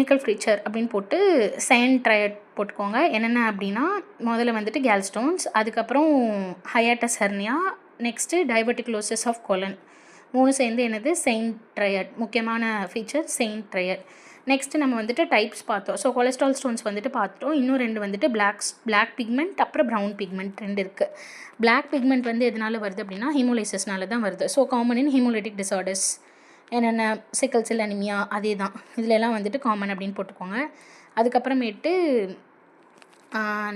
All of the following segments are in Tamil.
கிளினிக்கல் ஃபீச்சர் அப்படின்னு போட்டு சைன் ட்ரையட் போட்டுக்கோங்க. என்னென்ன அப்படின்னா முதல்ல வந்துட்டு கேல்ஸ்டோன்ஸ், அதுக்கப்புறம் hiatus hernia, next diverticulosis of colon, 3 சேர்ந்து என்னது செயின்ட் ட்ரையட். முக்கியமான ஃபீச்சர் செயின்ட் ட்ரையட். நெக்ஸ்ட்டு நம்ம வந்துட்டு டைப்ஸ் பார்த்தோம். ஸோ கொலஸ்ட்ரால் ஸ்டோன்ஸ் வந்துட்டு பார்த்துட்டோம். இன்னும் 2 வந்துட்டு பிளாக் பிக்மெண்ட் அப்புறம் ப்ரௌன் பிக்மெண்ட் 2 இருக்குது. பிளாக் பிக்மெண்ட் வந்து எதனால் வருது அப்படின்னா ஹீமோலைசிஸ்னால தான் வருது. So common in haemolytic disorders, என்னென்ன சிக்கல் செல் அனிமியா அதே தான், இதிலெல்லாம் வந்துட்டு காமன் அப்படின்னு போட்டுக்கோங்க. அதுக்கப்புறமேட்டு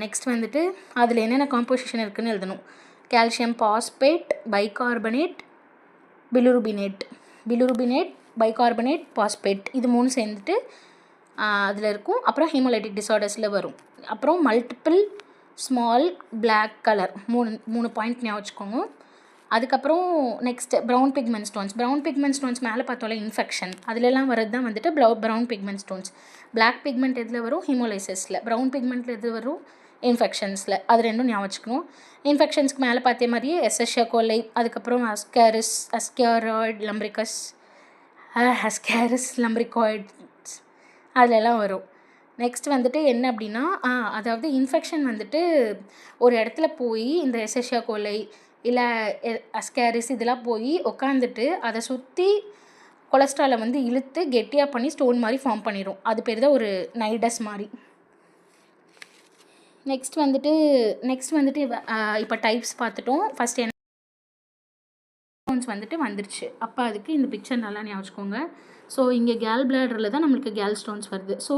நெக்ஸ்ட் வந்துட்டு அதில் என்னென்ன காம்போசிஷன் இருக்குதுன்னு எழுதணும். Calcium phosphate, bicarbonate, bilirubinate, bicarbonate, phosphate, இது 3 சேர்ந்துட்டு அதில் இருக்கும். அப்புறம் ஹீமோலைட்டிக் டிசார்டர்ஸில் வரும். அப்புறம் multiple small black colour 3 point ஞாபகம் வச்சுக்கோங்க. அதுக்கப்புறம் நெக்ஸ்ட்டு ப்ரௌன் பிக்மெண்ட் ஸ்டோன்ஸ் மேலே பார்த்தோம்ல இன்ஃபெக்ஷன், அதிலெல்லாம் வரது தான் வந்துட்டு brown pigment stones. Black pigment எதில் வரும்? ஹீமோலைசிஸில். ப்ரௌன் பிக்மெண்ட்டில் எது வரும்? இன்ஃபெக்ஷன்ஸில். அது 2 ஞாபகம் வச்சுக்கணும். இன்ஃபெக்ஷன்ஸ்க்கு மேலே பார்த்தே மாதிரியே எசெஷியா கோலை, அதுக்கப்புறம் அஸ்கேரிஸ் லம்ப்ரிகாய்ட்ஸ் அதிலெல்லாம் வரும். நெக்ஸ்ட் வந்துட்டு என்ன அப்படின்னா அதாவது இன்ஃபெக்ஷன் வந்துட்டு ஒரு இடத்துல போய் இந்த எசெஷியா கோலை இல்லை அஸ்கேரிஸ் இதெல்லாம் போய் உட்காந்துட்டு அதை சுற்றி கொலஸ்ட்ராலை வந்து இழுத்து கெட்டியாக பண்ணி ஸ்டோன் மாதிரி ஃபார்ம் பண்ணிடும். அது பேர் தான் ஒரு நைடஸ் மாதிரி. நெக்ஸ்ட் வந்துட்டு இப்போ டைப்ஸ் பார்த்துட்டோம். ஃபஸ்ட் என்ன ஸ்டோன்ஸ் வந்துட்டு வந்துருச்சு. அப்போ அதுக்கு இந்த பிக்சர் நல்லா ஞாபகம் வச்சுக்கோங்க. ஸோ இங்கே கேல் பிளாடரில் தான் நம்மளுக்கு கேல் ஸ்டோன்ஸ் வருது. ஸோ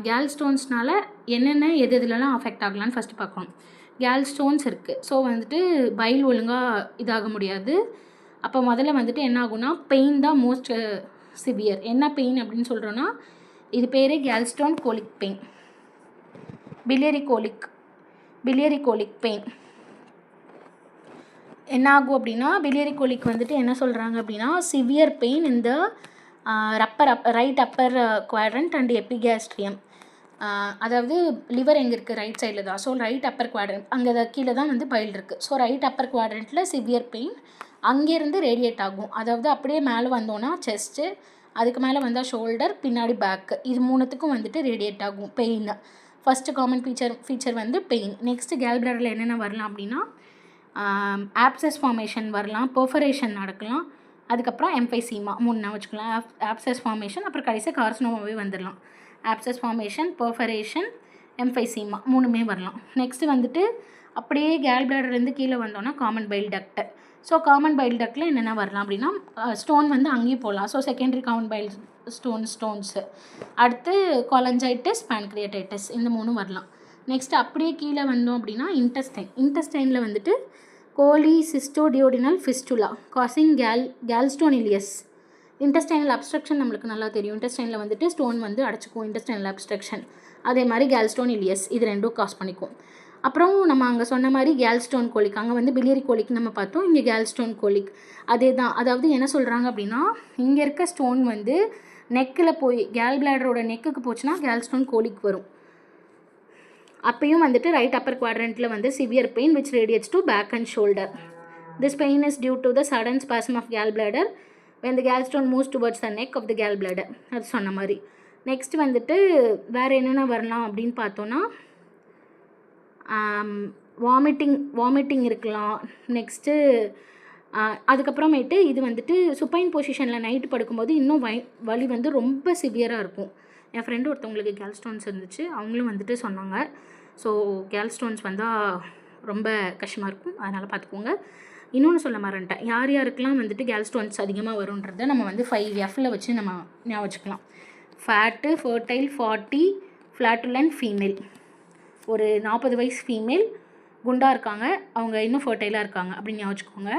கேல் ஸ்டோன்ஸ்னால் என்னென்ன எதுலலாம் அஃபெக்ட் ஆகலான்னு ஃபஸ்ட்டு பார்க்கணும். கேல் ஸ்டோன்ஸ் இருக்குது. ஸோ வந்துட்டு பைல் ஒழுங்காக இதாக முடியாது. அப்போ முதல்ல வந்துட்டு என்ன ஆகும்னா பெயின் தான் மோஸ்ட் சிவியர். என்ன பெயின் அப்படின்னு சொல்கிறோன்னா இது பேரே gallstone colic pain, biliary colic pain. என்ன ஆகும் அப்படின்னா பிலியரி கோலிக் வந்துட்டு என்ன சொல்கிறாங்க அப்படின்னா சிவியர் பெயின் இந்த ரைட் அப்பர் குவாட்ரண்ட் அண்ட் எபிகேஸ்ட்ரியம். அதாவது லிவர் எங்கே இருக்குது? ரைட் சைடில் தான். ஸோ ரைட் அப்பர் குவாட்ரண்ட் அங்கே கீழே தான் வந்து பைல் இருக்குது. ஸோ ரைட் அப்பர் குவாட்ரண்ட்டில் சிவியர் பெயின் அங்கேருந்து ரேடியேட் ஆகும். அதாவது அப்படியே மேலே வந்தோன்னா செஸ்ட்டு, அதுக்கு மேலே வந்தால் ஷோல்டர், பின்னாடி பேக்கு, இது 3த்துக்கும் வந்துட்டு ரேடியேட் ஆகும் பெயின். ஃபஸ்ட்டு காமன் ஃபீச்சர் வந்து பெயின். நெக்ஸ்ட்டு கேல் பிளாடரில் என்னென்ன வரலாம் அப்படின்னா ஆப்சஸ் ஃபார்மேஷன் வரலாம், பெர்ஃபரேஷன் நடக்கலாம், அதுக்கப்புறம் எம்பைசீமா 3 வச்சுக்கலாம். ஆப்சஸ் ஃபார்மேஷன், அப்புறம் கடைசியாக கார்சினோமாவே வந்துடலாம். ஆப்சஸ் ஃபார்மேஷன், பெர்ஃபரேஷன், எம்பைசீமா 3 வரலாம். நெக்ஸ்ட்டு வந்துட்டு அப்படியே கேல் பிளாடர்லேருந்து கீழே வந்தோன்னா common file duct. So common file ductile என்னென்ன வரலாம் அப்படின்னா ஸ்டோன் வந்து அங்கேயும் போகலாம். So secondary common file stones. அடுத்து கொலஞ்சைட்டிஸ், பேன்க்ரியாடைட்டிஸ், இந்த 3 வரலாம். நெக்ஸ்ட்டு அப்படியே கீழே வந்தோம் அப்படின்னா இன்டெஸ்டைனில் வந்துட்டு cholecystoduodenal fistula causing gallstone ileus. Intestinal obstruction நம்மளுக்கு நல்லா தெரியும். இன்டெஸ்டைனில் வந்துட்டு ஸ்டோன் வந்து அடைச்சிக்கும், இன்டெஸ்டைனல் அப்ஸ்ட்ரக்ஷன். அதே மாதிரி கேல்ஸ்டோன் இலியஸ், இது 2 காஸ் பண்ணிக்கும். அப்புறம் நம்ம அங்கே சொன்ன மாதிரி கேல்ஸ்டோன் கோலிக், அங்கே வந்து பிலியரி கோலிக் நம்ம பார்த்தோம், இங்கே கேல்ஸ்டோன் கோலிக் அதே தான். அதாவது என்ன சொல்கிறாங்க அப்படின்னா இங்கே இருக்க ஸ்டோன் வந்து நெக்கில் போய் கேல் பிளாடரோட நெக்குக்கு போச்சுன்னா கேல்ஸ்டோன் கோலிக் வரும். அப்பயும் வந்துட்டு ரைட் அப்பர் குவாட்ரண்ட்டில் வந்து severe pain which radiates to back and shoulder. This pain is due to the sudden spasm of gall bladder when the gallstone moves towards the neck of the gallbladder. அது சொன்ன மாதிரி. நெக்ஸ்ட் வந்துட்டு வேறு என்னென்ன வரலாம் அப்படின்னு பார்த்தோன்னா வாமிட்டிங் இருக்கலாம். நெக்ஸ்ட்டு அதுக்கப்புறமேட்டு இது வந்துட்டு சுப்பைன் பொசிஷனில் நைட்டு படுக்கும்போது இன்னும் வலி வந்து ரொம்ப சிவியராக இருக்கும். என் ஃப்ரெண்டு ஒருத்தவங்களுக்கு கேல் ஸ்டோன்ஸ் இருந்துச்சு, அவங்களும் வந்துட்டு சொன்னாங்க. ஸோ கேல் ஸ்டோன்ஸ் வந்தால் ரொம்ப கஷ்டமாக இருக்கும், அதனால் பார்த்துக்கோங்க. இன்னொன்று சொல்ல மறந்துட்டேன், யார் யாருக்கெல்லாம் வந்துட்டு கேல் ஸ்டோன்ஸ் அதிகமாக வரும்ன்றதை நம்ம வந்து 5Fல வச்சு நம்ம ஞாபகம் வச்சுக்கலாம். Fat, fertile, 40, flatulent, female. ஒரு 40 வயசு ஃபீமேல் குண்டாக இருக்காங்க, அவங்க இன்னும் ஃபர்டைலாக இருக்காங்க அப்படின்னு ஞாபகம் வச்சுக்கோங்க.